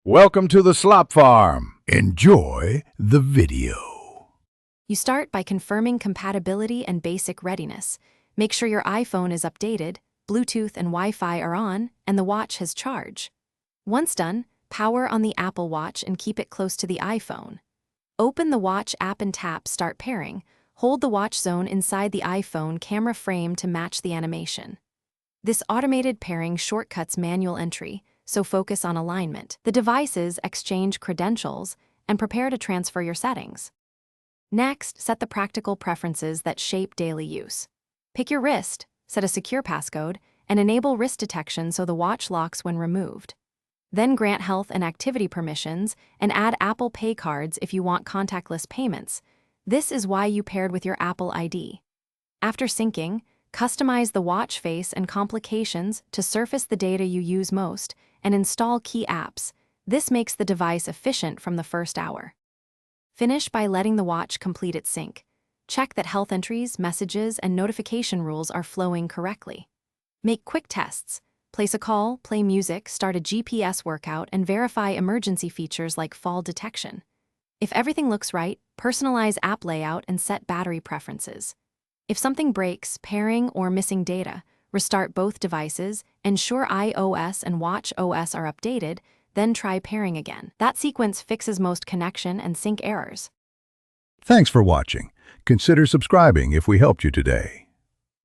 Welcome to the Slop Farm. Enjoy the video. You start by confirming compatibility and basic readiness. Make sure your iPhone is updated, Bluetooth and Wi-Fi are on, and the watch has charge. Once done, power on the Apple Watch and keep it close to the iPhone. Open the Watch app and tap Start Pairing. Hold the watch zone inside the iPhone camera frame to match the animation. This automated pairing shortcuts manual entry, so focus on alignment. The devices exchange credentials and prepare to transfer your settings. Next, set the practical preferences that shape daily use. Pick your wrist, set a secure passcode, and enable wrist detection so the watch locks when removed. Then grant health and activity permissions and add Apple Pay cards if you want contactless payments. This is why you paired with your Apple ID. After syncing, customize the watch face and complications to surface the data you use most and install key apps. This makes the device efficient from the first hour. Finish by letting the watch complete its sync. Check that health entries, messages, and notification rules are flowing correctly. Make quick tests. Place a call, play music, start a GPS workout, and verify emergency features like fall detection. If everything looks right, personalize app layout and set battery preferences. If something breaks, pairing, or missing data, restart both devices, ensure iOS and watchOS are updated, then try pairing again. That sequence fixes most connection and sync errors. Thanks for watching. Consider subscribing if we helped you today.